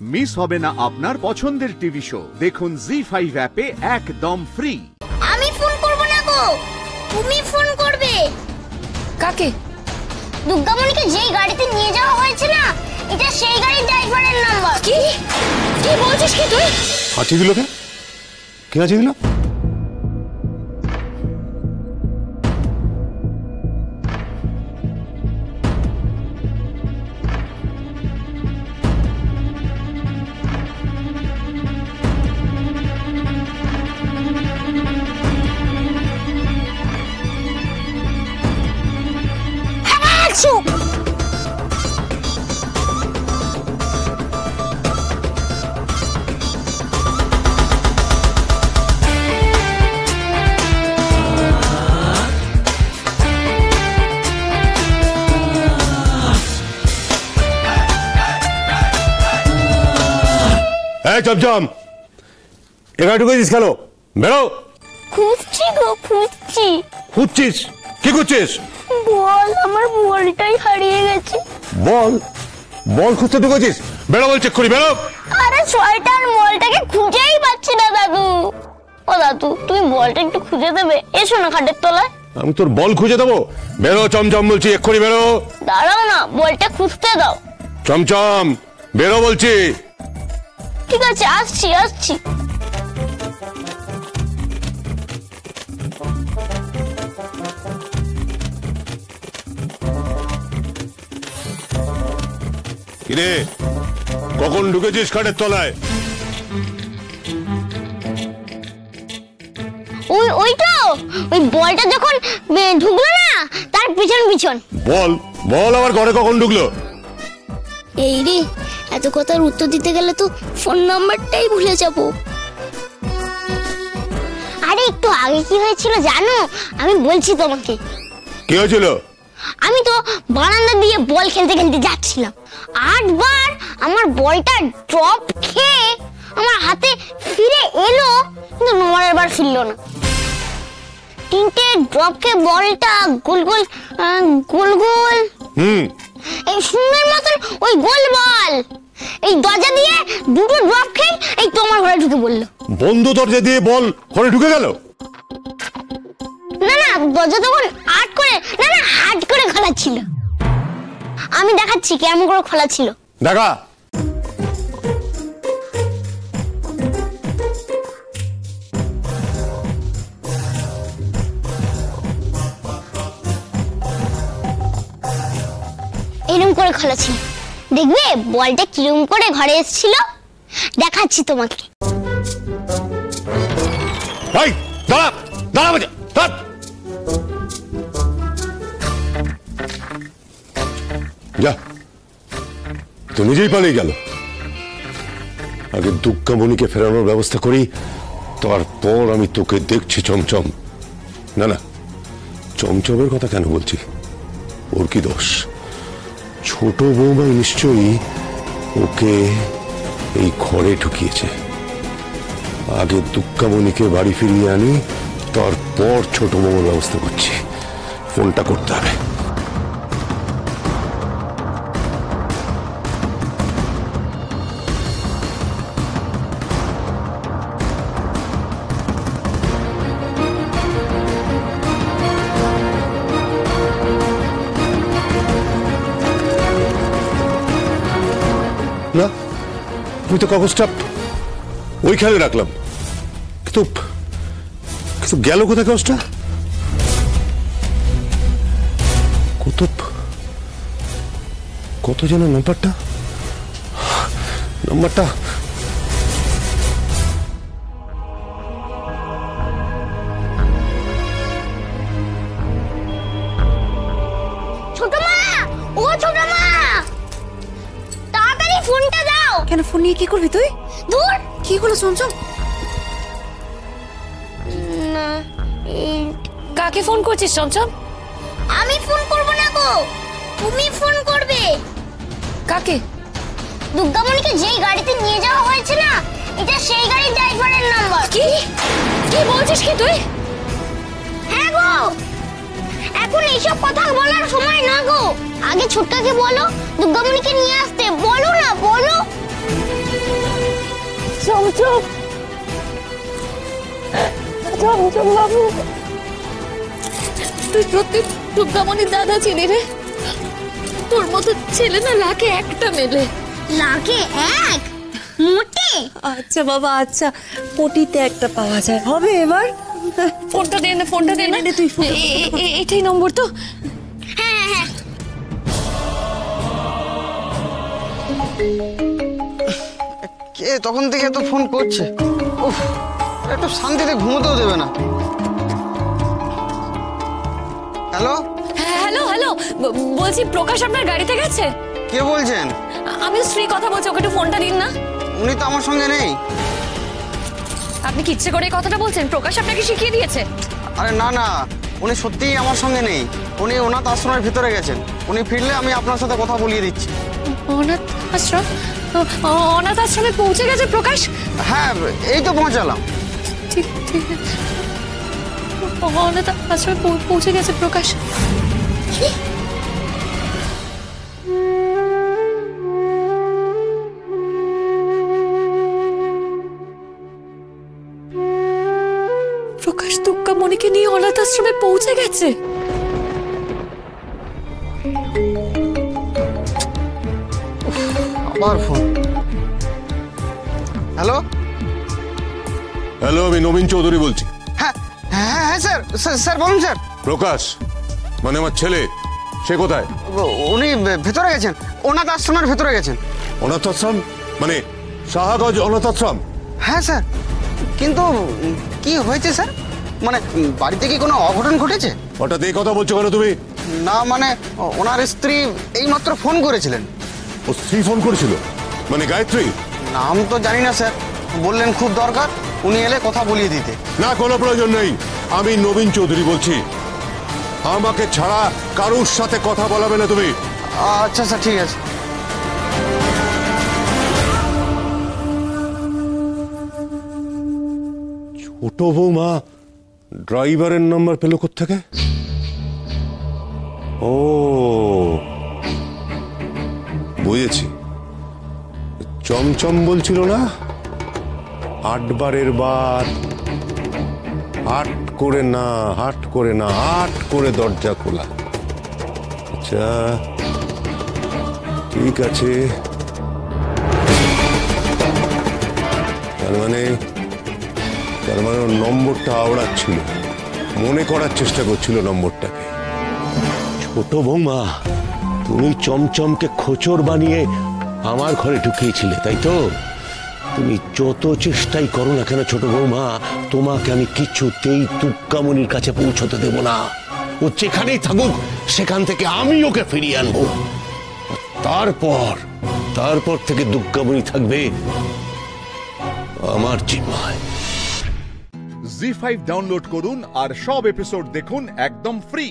Miss হবে না আপনার পছন্দের টিভি শো। দেখুন জি5 অ্যাপে একদম ফ্রি। আমি ফোন করব না গো, তুমি ফোন করবে। কাকে? দুর্গামণিকে যেই গাড়িতে নিয়ে যাওয়া হয়েছে না, এটা সেই গাড়ির ড্রাইভারের নাম্বার। কি কি বলছিস কি তুই? হাঁচি দিল কে? কে হাঁচি দিল? চমচম, এখানে ঢুকেছিস কেন? বেরো। খুঁজছি গো, খুঁজছি। খুঁজছিস? কি খুঁজছিস? বল, আমার বলটাই হারিয়ে গেছে। বল? বল খুঁজতে ঢুকেছিস? বেরো বলছি, এক্ষুনি বেরো। আরে শয়তান, বলটাকে খুঁজেই পাচ্ছি না দাদু। ও দাদু, তুমি বলটা একটু খুঁজে দেবে? এসো না খাটের তলায়। আমি তোর বল খুঁজে দেবো? বেরো চমচম বলছি, এক্ষুনি বেরো। দাঁড়াও না, বলটা খুঁজতে দাও। চমচম বেরো বলছি। ঠিক আছে, আসছি আসছি। কিরে, কখন ঢুকেছিস খাটের তলায়? ওই তো, ওই বলটা যখন ঢুকলো না, তার পিছন পিছন। বল বল, আবার ঘরে কখন ঢুকলো? এই রে, এত কথার উত্তর দিতে গেলে তো ফোন নাম্বারটাই ভুলে যাব। আরে একটু আগে কি হয়েছিল জানো? আমি বলছি তোমাকে। কি হয়েছিল? আমি তো বারান্দা দিয়ে বল খেলতে খেলতে যাচ্ছিলাম। 8 বার আমার বলটা ড্রপ খেয়ে আমার হাতে ফিরে এলো, কিন্তু 9 বার ফিরলো না। 3টে ড্রপ খেয়ে বলটা গোল গোল গোল গোল এই সুন্দর মতন ওই গোল বল এই দরজা দিয়ে 2টো ড্রপ খেয়ে এই তোমার ঘরে ঢুকে পড়লো। বন্ধ দরজা দিয়ে বল ঘরে ঢুকে গেল? না না, দরজা তখন হাট করে খোলা ছিল। আমি দেখাচ্ছি কেমন করে খোলা ছিল। দেখা। এরকম করে খোলা ছিল। দেখবে বলটা কিরকম করে ঘরে এসেছিল? দেখাচ্ছি তোমাকে। ভাই দাঁড়া দাঁড়া বাজা, যা, তো নিজেই পালিয়ে গেল। আগে দুর্গামণিকে ফেরানোর ব্যবস্থা করি, তারপর আমি তোকে দেখছি। চমচম না না, চমচমের কথা কেন বলছি? ওর কি দোষ? ছোট বৌমা নিশ্চয়ই ওকে এই ঘরে ঢুকিয়েছে। আগে দুর্গামণিকে বাড়ি ফিরিয়ে আনি, তারপর ছোট বৌমার ব্যবস্থা করছি। ফোনটা করতে হবে। না, আমি তো কাগজটা ওইখানে রাখলাম, কিন্তু গেল কোথায় কাগজটা? কত যেন নাম্বারটা ছোট মা, ও ছোট মা, তাড়াতাড়ি ফোনটা দাও। কেন ফোন নিয়ে কি করবি তুই? দূর। কি হলো চমচম? না, কাকে ফোন করছিস চমচম? আমি ফোন করব না গো, তুমি ফোন করবে। কাকে? দুর্গামণিকে যেই গাড়িতে নিয়ে যাওয়া হয়েছে না, এটা সেই গাড়ির ড্রাইভারের নাম্বার। কি কি বলছিস কি তুই? হ্যাঁ গো, এখন এইসব কথা বলার সময় না গো। আগে ছোটকাকে বলো দুর্গামণিকে নিয়ে আসতে, বলো না, বলো। চমচম চমচম বাবু, তুই সত্যি দুর্গামণির দাদা ছিলি রে। তোর মতো ছেলে না লাখে একটা মেলে। লাখে এক? মোটে? আচ্ছা বাবা, আচ্ছা কোটিতে একটা পাওয়া যায়, হবে এবার? ফোনটা দে না, ফোনটা দে না। তুই এটাই নম্বর তো? হ্যাঁ হ্যাঁ। কে তখন থেকে এত ফোন করছে? উফ, একটু শান্তিতে ঘুমোতেও দেবে না। হ্যালো, হ্যালো হ্যালো, বলছি প্রকাশ আপনার গাড়িতে গেছে? কে বলছেন? আমি স্ত্রী কথা বলছি, ওকে একটু ফোনটা দিন না। উনি তো আমার সঙ্গে নেই। আপনি কি ইচ্ছে করে এই কথাটা বলছেন? প্রকাশ আপনাকে শিখিয়ে দিয়েছে? আরে না না, উনি সত্যিই আমার সঙ্গে নেই। উনি অনাথ আশ্রমের ভিতরে গেছেন। উনি ফিরলে আমি আপনার সাথে কথা বলিয়ে দিচ্ছি। অনাথ আশ্রম? অনাথ আশ্রমে পৌঁছে গেছে প্রকাশ? হ্যাঁ, এই তো পৌঁছালাম। ঠিক ঠিক আছে। অনাথ আশ্রমে পৌঁছে গেছে প্রকাশ। প্রকাশ দুর্গামণিকে নিয়ে অনাথ আশ্রমে পৌঁছে গেছে। আবার ফোন। হ্যালো হ্যালো, আমি নবীন চৌধুরী বলছি। হ্যাঁ হ্যাঁ হ্যাঁ স্যার, স্যার বলুন স্যার। প্রকাশ মানে আমার ছেলে, সে কোথায়? উনি ভেতরে গেছেন, অনাথ আশ্রমের ভেতরে গেছেন। অনাথ আশ্রম মানে শাহাগঞ্জ অনাথ আশ্রম? হ্যাঁ স্যার, কিন্তু কি হয়েছে স্যার? মানে বাড়িতে কি কোনো অঘটন ঘটেছে? হঠাৎ এই কথা বলছো কেন তুমি? না মানে ওনার স্ত্রী এইমাত্র ফোন করেছিলেন। ও স্ত্রী ফোন করেছিল? মানে গায়ত্রী? নাম তো জানি না স্যার, বললেন খুব দরকার, উনি এলে কথা বলিয়ে দিতে। না, কোনো প্রয়োজন নেই। আমি নবীন চৌধুরী বলছি। আমাকে ছাড়া কারুর সাথে কথা বলাবে না তুমি। আচ্ছা স্যার, ঠিক আছে। ছোট বৌমা ড্রাইভারের নাম্বার পেল কোত্থেকে? ও বুঝেছি, চমচম বলছিল না 8 বারের বার, হাট করে না, হাট করে না, হাট করে দরজা খোলা। আচ্ছা ঠিক আছে, তার মানে ওর নম্বরটা আওড়াচ্ছিল, মনে করার চেষ্টা করছিল নম্বরটাকে। ছোট বৌমা, তুমি চমচমকে খোঁচর বানিয়ে আমার ঘরে ঢুকিয়েছিলে, তাই তো? তুমি যত চেষ্টাই করো না কেন ছোট বৌমা, তোমাকে আমি কিছুতেই দুর্গামণির কাছে পৌঁছতে দেব না। ও যেখানেই থাকুক সেখান থেকে আমি ওকে ফিরিয়ে আনবো। তারপর থেকে দুর্গামণি থাকবে আমার জিম্মায়। জি5 ডাউনলোড করুন আর সব এপিসোড দেখুন একদম ফ্রি।